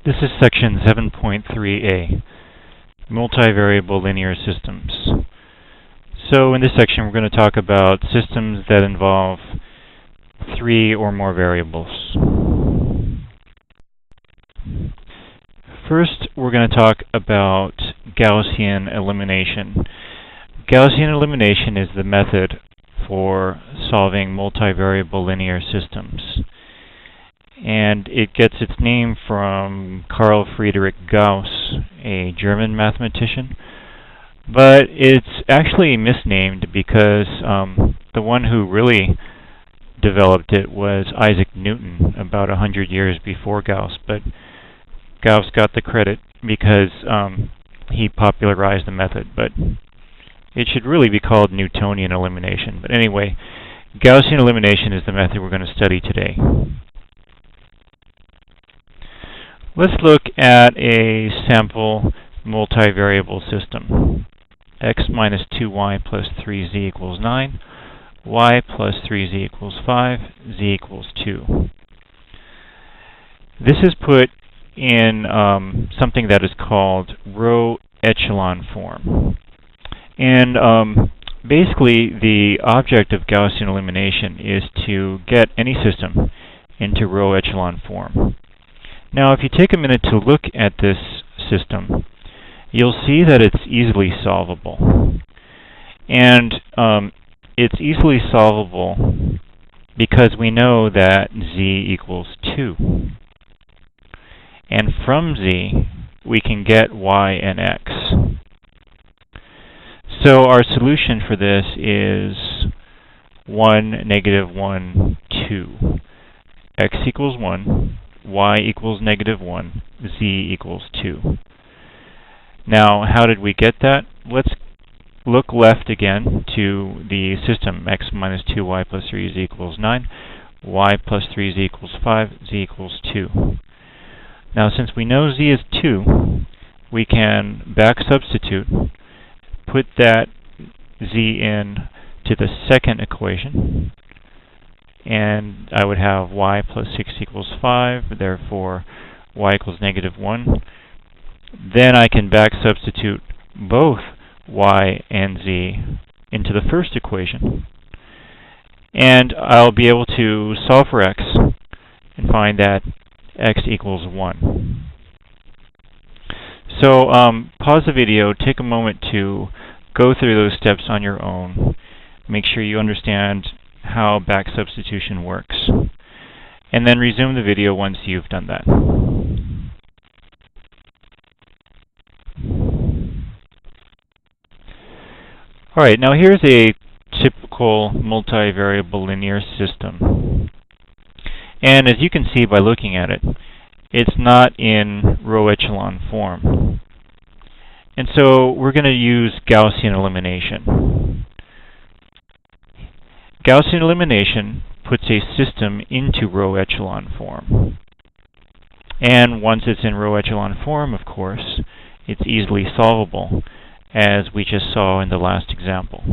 This is section 7.3a, multivariable linear systems. So in this section we're going to talk about systems that involve 3 or more variables. First, we're going to talk about Gaussian elimination. Gaussian elimination is the method for solving multivariable linear systems. And it gets its name from Carl Friedrich Gauss, a German mathematician. But it's actually misnamed because the one who really developed it was Isaac Newton about 100 years before Gauss. But Gauss got the credit because he popularized the method. But it should really be called Newtonian elimination. But anyway, Gaussian elimination is the method we're going to study today. Let's look at a sample multivariable system. X minus 2y plus 3z equals 9, y plus 3z equals 5, z equals 2. This is put in something that is called row echelon form. And basically the object of Gaussian elimination is to get any system into row echelon form. Now, if you take a minute to look at this system, you'll see that it's easily solvable. And it's easily solvable because we know that z equals 2. And from z, we can get y and x. So our solution for this is 1, negative 1, 2. X equals 1. Y equals negative 1, z equals 2. Now, how did we get that? Let's look left again to the system. X minus 2y plus 3z equals 9, y plus 3z equals 5, z equals 2. Now, since we know z is 2, we can back substitute, put that z in to the second equation, and I would have y plus 6 equals 5, therefore y equals negative 1. Then I can back substitute both y and z into the first equation. And I'll be able to solve for x and find that x equals 1. So pause the video, take a moment to go through those steps on your own. Make sure you understand how back substitution works. And then resume the video once you've done that. Alright, now here's a typical multivariable linear system. And as you can see by looking at it, it's not in row echelon form. And so we're going to use Gaussian elimination. Gaussian elimination puts a system into row echelon form. And once it's in row echelon form, of course, it's easily solvable, as we just saw in the last example.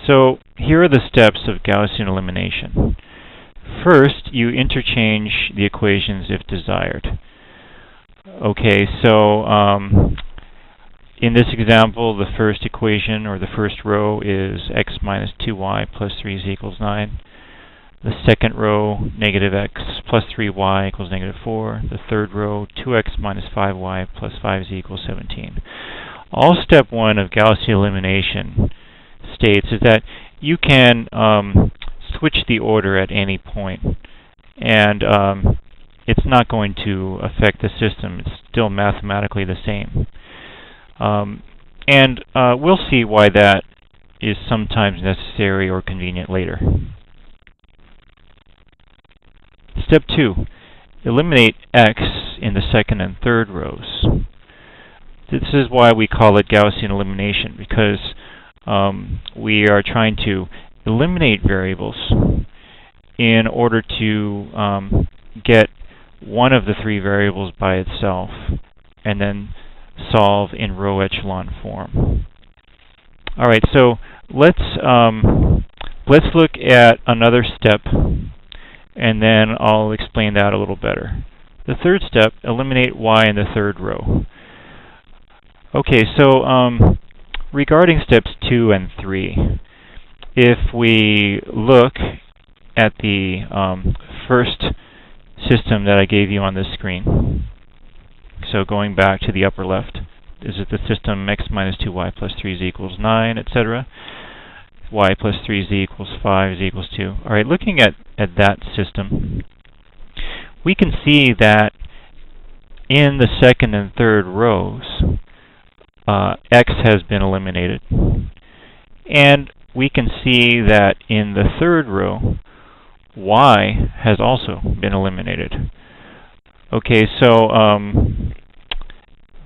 So here are the steps of Gaussian elimination. First, you interchange the equations if desired. Okay, so in this example, the first equation, or the first row, is x minus 2y plus 3z equals 9. The second row, negative x plus 3y equals negative 4. The third row, 2x minus 5y plus 5z equals 17. All step 1 of Gaussian elimination states is that you can switch the order at any point. And it's not going to affect the system. It's still mathematically the same. And we'll see why that is sometimes necessary or convenient later. Step 2. Eliminate x in the second and third rows. This is why we call it Gaussian elimination, because we are trying to eliminate variables in order to get one of the 3 variables by itself, and then solve in row echelon form. All right, so let's look at another step and then I'll explain that a little better. The third step, eliminate y in the third row. Okay, so regarding steps 2 and 3, if we look at the first system that I gave you on this screen, so going back to the upper left, is it the system x minus 2y plus 3z equals 9, etc.? Y plus 3z equals 5, z equals 2. All right, looking at that system, we can see that in the second and third rows, x has been eliminated. And we can see that in the third row, y has also been eliminated. Okay, so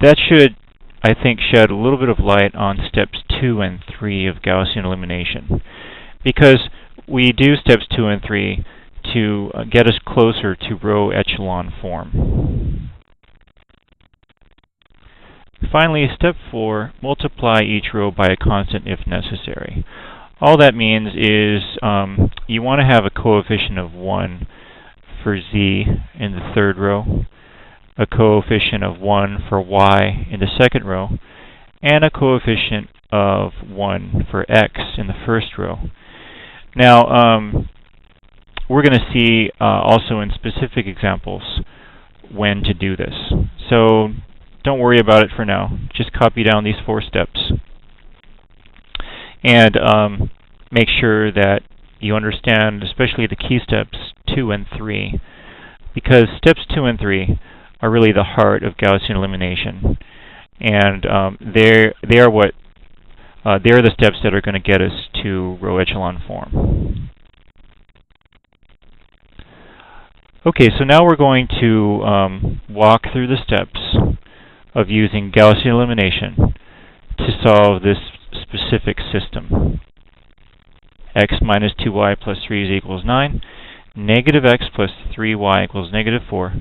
that should, I think, shed a little bit of light on steps 2 and 3 of Gaussian elimination, because we do steps 2 and 3 to get us closer to row echelon form. Finally, step 4, multiply each row by a constant if necessary. All that means is you want to have a coefficient of 1 for z in the third row, a coefficient of 1 for y in the second row, and a coefficient of 1 for x in the first row. Now, we're going to see also in specific examples when to do this. So don't worry about it for now. Just copy down these 4 steps. And make sure that you understand especially the key steps 2 and 3, because steps 2 and 3 are really the heart of Gaussian elimination, and they're the steps that are going to get us to row echelon form. Okay, so now we're going to walk through the steps of using Gaussian elimination to solve this specific system. X minus 2y plus 3z equals 9, negative x plus 3y equals negative 4,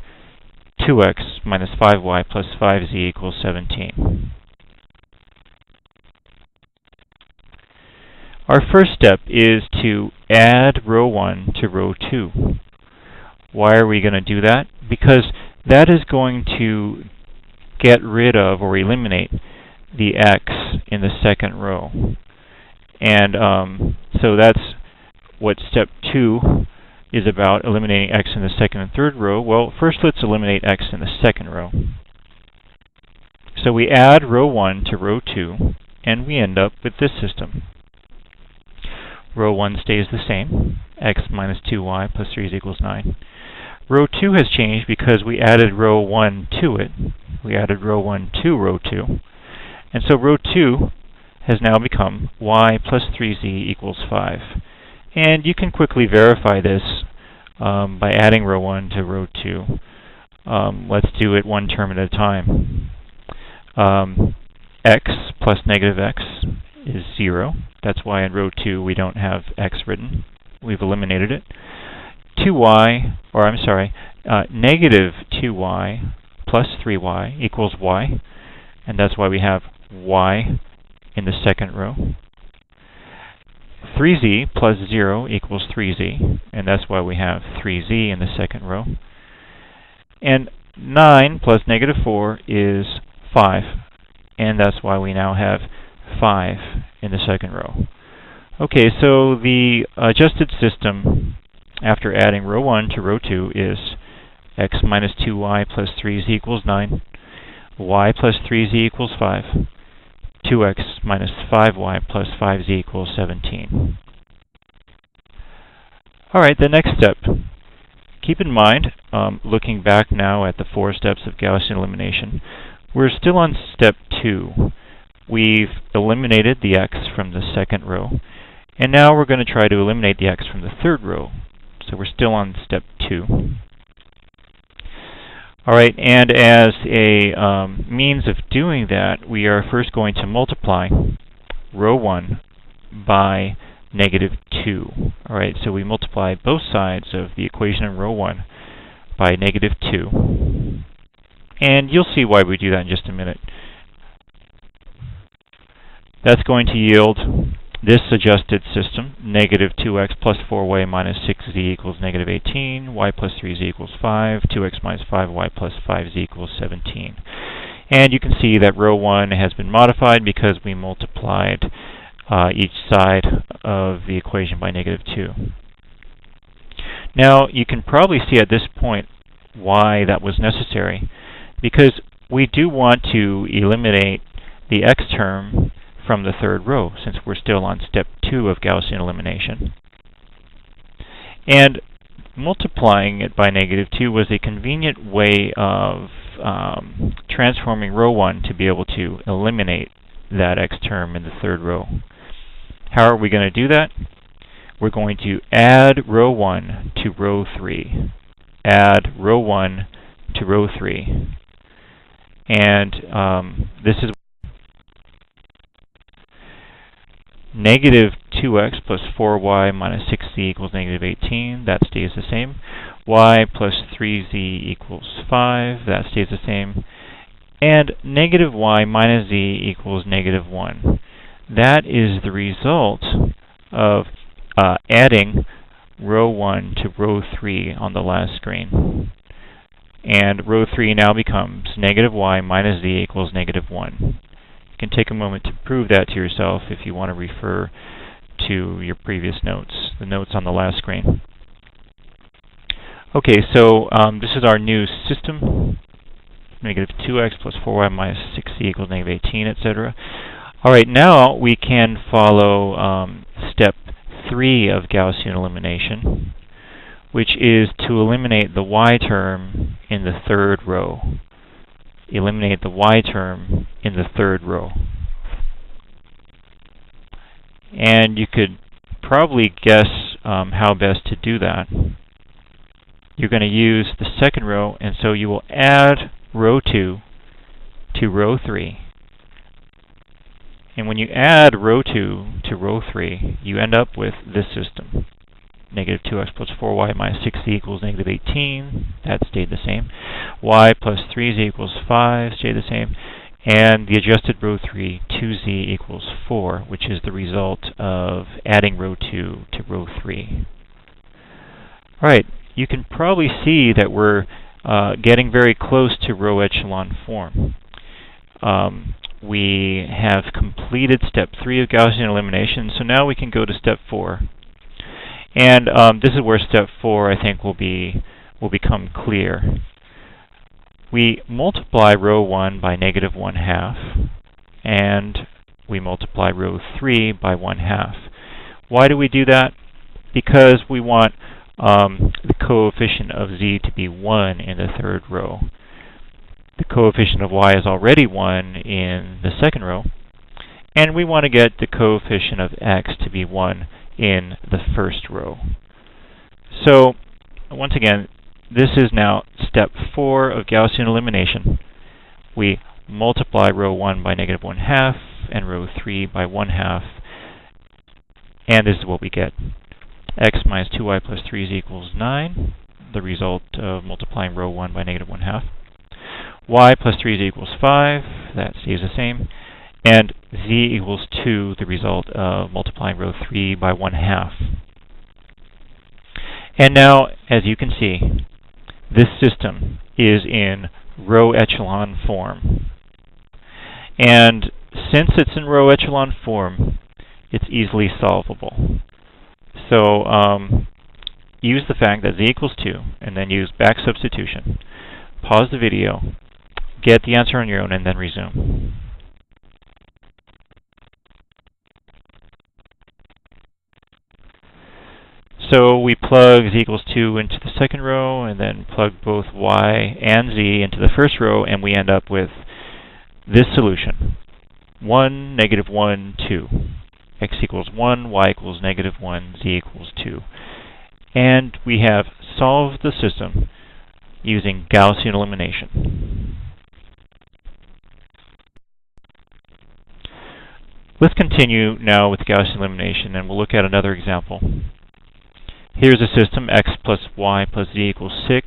2x minus 5y plus 5z equals 17. Our first step is to add row 1 to row 2. Why are we going to do that? Because that is going to get rid of or eliminate the x in the second row. And so that's what step 2 is about, eliminating x in the second and third row. Well, first let's eliminate x in the second row. So we add row 1 to row 2, and we end up with this system. Row 1 stays the same, x minus 2y plus 3 equals 9. Row 2 has changed because we added row 1 to it. We added row 1 to row 2. And so row 2 has now become y plus 3z equals 5. And you can quickly verify this by adding row 1 to row 2. Let's do it one term at a time. X plus negative x is 0. That's why in row 2 we don't have x written. We've eliminated it. Negative 2y plus 3y equals y. And that's why we have y in the second row. 3z plus 0 equals 3z, and that's why we have 3z in the second row. And 9 plus negative 4 is 5, and that's why we now have 5 in the second row. Okay, so the adjusted system after adding row 1 to row 2 is x minus 2y plus 3z equals 9, y plus 3z equals 5, 2x minus 5y plus 5z equals 17. All right, the next step. Keep in mind, looking back now at the 4 steps of Gaussian elimination, we're still on step 2. We've eliminated the x from the second row, and now we're going to try to eliminate the x from the third row. So we're still on step 2. All right, and as a means of doing that, we are first going to multiply row 1 by negative 2. All right, so we multiply both sides of the equation in row 1 by negative 2. And you'll see why we do that in just a minute. That's going to yield this adjusted system, negative 2x plus 4y minus 6z equals negative 18, y plus 3z equals 5, 2x minus 5y plus 5z equals 17. And you can see that row 1 has been modified because we multiplied each side of the equation by negative 2. Now, you can probably see at this point why that was necessary, because we do want to eliminate the x term from the third row, since we're still on step 2 of Gaussian elimination. And multiplying it by negative 2 was a convenient way of transforming row 1 to be able to eliminate that x term in the third row. How are we going to do that? We're going to add row 1 to row 3. Add row 1 to row 3. And this is negative 2x plus 4y minus 6z equals negative 18. That stays the same. Y plus 3z equals 5. That stays the same. And negative y minus z equals negative 1. That is the result of adding row 1 to row 3 on the last screen. And row 3 now becomes negative y minus z equals negative 1. You can take a moment to prove that to yourself if you want to refer to your previous notes, the notes on the last screen. Okay, so this is our new system. Negative 2x plus 4y minus 6z equals negative 18, etc. All right, now we can follow step 3 of Gaussian elimination, which is to eliminate the y term in the third row. Eliminate the y term in the third row. And you could probably guess how best to do that. You're going to use the second row, and so you will add row 2 to row 3. And when you add row 2 to row 3, you end up with this system. Negative 2x plus 4y minus 6z equals negative 18. That stayed the same. Y plus 3z equals 5 stayed the same. And the adjusted row 3, 2z equals 4, which is the result of adding row 2 to row 3. All right, you can probably see that we're getting very close to row echelon form. We have completed step 3 of Gaussian elimination, so now we can go to step 4. And this is where step 4, I think, will become clear. We multiply row 1 by negative 1/2, and we multiply row 3 by 1/2. Why do we do that? Because we want the coefficient of z to be 1 in the third row. The coefficient of y is already 1 in the second row, and we want to get the coefficient of x to be 1 in the first row. So, once again, this is now step 4 of Gaussian elimination. We multiply row 1 by negative 1/2 and row 3 by 1/2, and this is what we get. X minus 2y plus 3z equals 9, the result of multiplying row 1 by negative 1/2. Y plus 3z equals 5, that stays the same. And z equals 2, the result of multiplying row 3 by 1/2. And now, as you can see, this system is in row echelon form. And since it's in row echelon form, it's easily solvable. So use the fact that z equals 2, and then use back substitution. Pause the video, get the answer on your own, and then resume. So we plug z equals 2 into the second row, and then plug both y and z into the first row, and we end up with this solution. 1, negative 1, 2. X equals 1, y equals negative 1, z equals 2. And we have solved the system using Gaussian elimination. Let's continue now with Gaussian elimination, and we'll look at another example. Here's a system, x plus y plus z equals 6,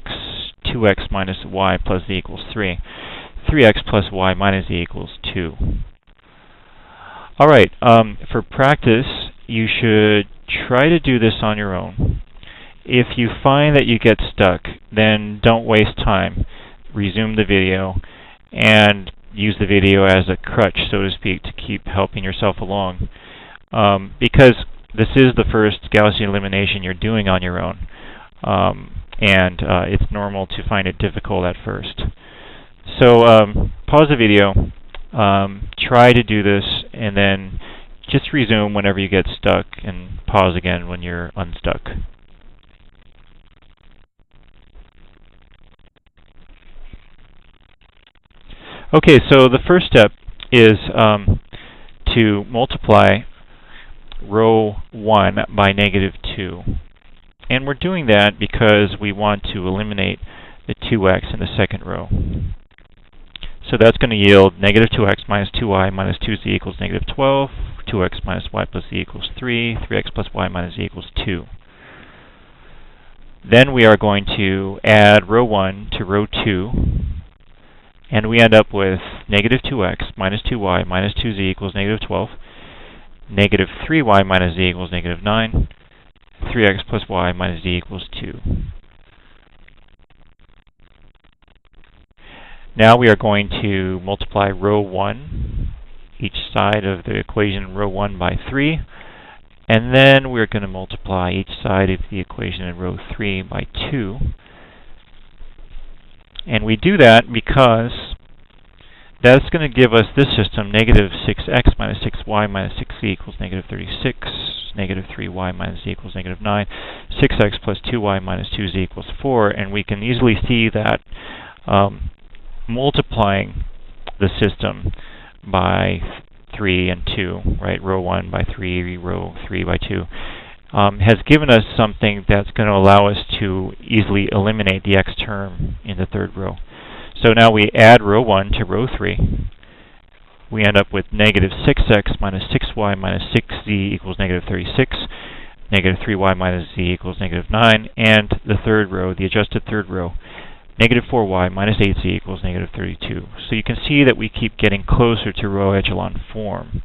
2x minus y plus z equals 3, 3x plus y minus z equals 2. All right, for practice, you should try to do this on your own. If you find that you get stuck, then don't waste time. Resume the video and use the video as a crutch, so to speak, to keep helping yourself along. Because this is the first Gaussian elimination you're doing on your own. And it's normal to find it difficult at first. So pause the video, try to do this, and then just resume whenever you get stuck, and pause again when you're unstuck. Okay, so the first step is to multiply row 1 by -2. And we're doing that because we want to eliminate the 2x in the second row. So that's going to yield -2x minus 2y minus 2z equals -12, 2x minus y plus z equals 3, 3x plus y minus z equals 2. Then we are going to add row 1 to row 2, and we end up with -2x minus 2y minus 2z equals -12, -3y minus z equals -9, 3x plus y minus z equals 2. Now we are going to multiply row 1, each side of the equation row 1 by 3, and then we're going to multiply each side of the equation in row 3 by 2. And we do that because that's going to give us this system, -6x minus 6y minus 6z equals -36, -3y minus z equals -9, 6x plus 2y minus 2z equals 4, and we can easily see that multiplying the system by 3 and 2, right, row 1 by 3, row 3 by 2, has given us something that's going to allow us to easily eliminate the x term in the third row. So now we add row 1 to row 3. We end up with -6x minus 6y minus 6z equals -36, -3y minus z equals -9, and the third row, the adjusted third row, -4y minus 8z equals -32. So you can see that we keep getting closer to row echelon form.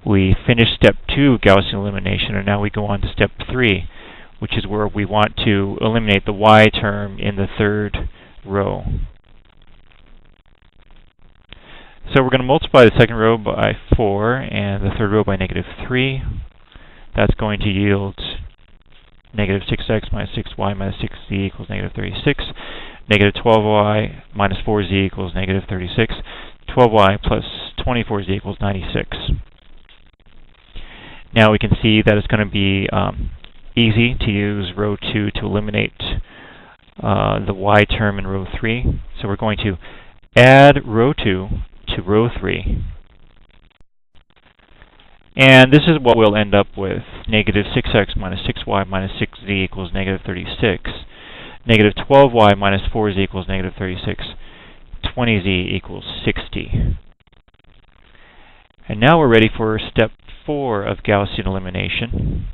We finished step 2 of Gaussian elimination, and now we go on to step 3, which is where we want to eliminate the y term in the third row. So we're going to multiply the second row by 4 and the third row by -3. That's going to yield -6x minus 6y minus 6z equals -36, -12y minus 4z equals -36, 12y plus 24z equals 96. Now we can see that it's going to be easy to use row 2 to eliminate the y term in row 3. So we're going to add row 2 to row 3. And this is what we'll end up with. -6x minus 6y minus 6z equals -36. -12y minus 4z equals -36. 20z equals 60. And now we're ready for step 4 of Gaussian elimination.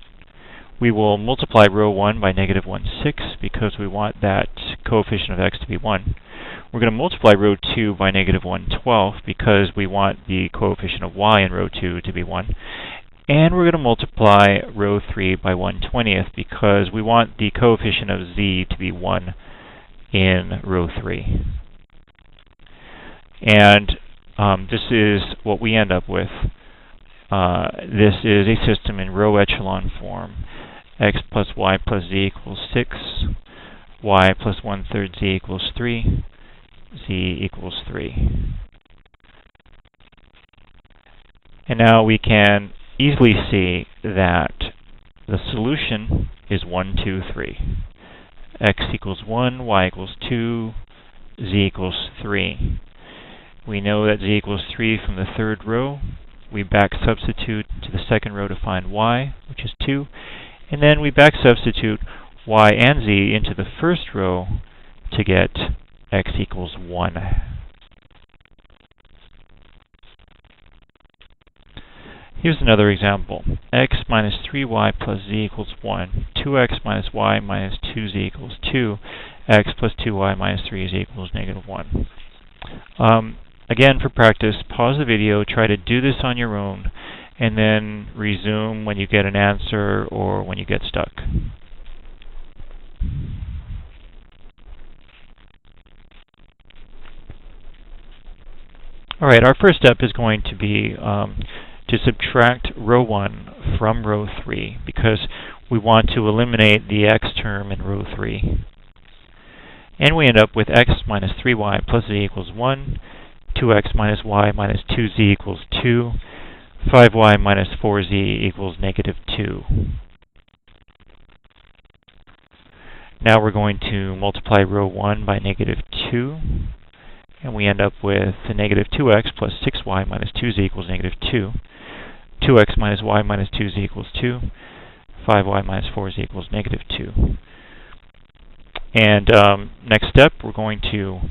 We will multiply row 1 by -1, 6 because we want that coefficient of x to be 1. We're going to multiply row 2 by -1, 12 because we want the coefficient of y in row 2 to be 1. And we're going to multiply row 3 by 1/20 because we want the coefficient of z to be 1 in row 3. And this is what we end up with. This is a system in row echelon form. X plus y plus z equals 6, y plus 1/3 z equals 3, z equals 3. And now we can easily see that the solution is 1, 2, 3. X equals 1, y equals 2, z equals 3. We know that z equals 3 from the third row. We back substitute to the second row to find y, which is 2. And then we back substitute y and z into the first row to get x equals 1. Here's another example. X minus 3y plus z equals 1. 2x minus y minus 2z equals 2. X plus 2y minus 3z equals -1. Again, for practice, pause the video, try to do this on your own, and then resume when you get an answer or when you get stuck. All right, our first step is going to be to subtract row 1 from row 3 because we want to eliminate the x term in row 3. And we end up with x minus 3y plus z equals 1, 2x minus y minus 2z equals 2, 5y minus 4z equals negative 2. Now we're going to multiply row 1 by negative 2. And we end up with a negative 2x plus 6y minus 2z equals negative 2. 2x minus y minus 2z equals 2. 5y minus 4z equals negative 2. And next step, we're going to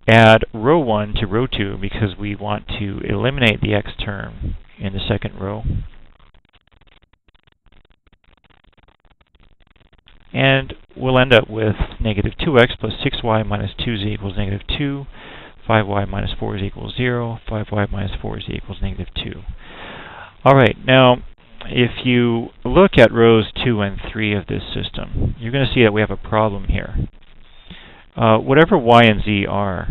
add row 1 to row 2 because we want to eliminate the x term in the second row. And we'll end up with negative 2x plus 6y minus 2z equals negative 2. 5y minus 4z equals 0, 5y minus 4z equals negative 2. All right, now if you look at rows 2 and 3 of this system, you're going to see that we have a problem here. Whatever y and z are,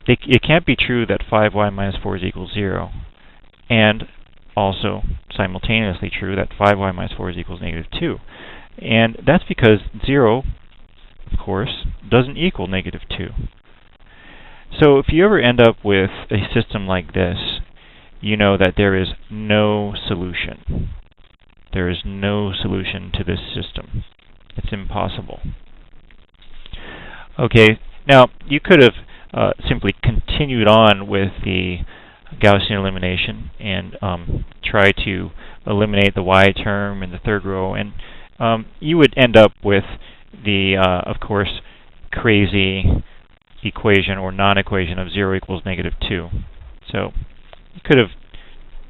it can't be true that 5y minus 4z equals 0, and also simultaneously true that 5y minus 4z equals negative 2. And that's because 0, of course, doesn't equal negative 2. So if you ever end up with a system like this, you know that there is no solution. There is no solution to this system. It's impossible. Okay, now you could have simply continued on with the Gaussian elimination and try to eliminate the y term in the third row, and you would end up with the, of course, crazy equation or non-equation of 0 equals negative 2. So you could have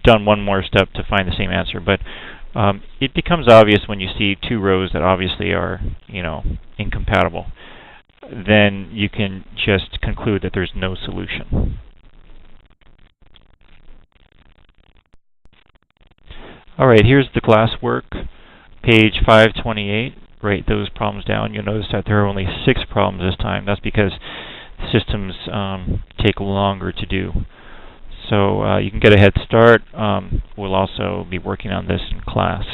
done one more step to find the same answer, but it becomes obvious when you see two rows that obviously are, incompatible. Then you can just conclude that there's no solution. All right, here's the classwork, page 528. Write those problems down. You'll notice that there are only 6 problems this time. That's because systems take longer to do. So you can get a head start. We'll also be working on this in class.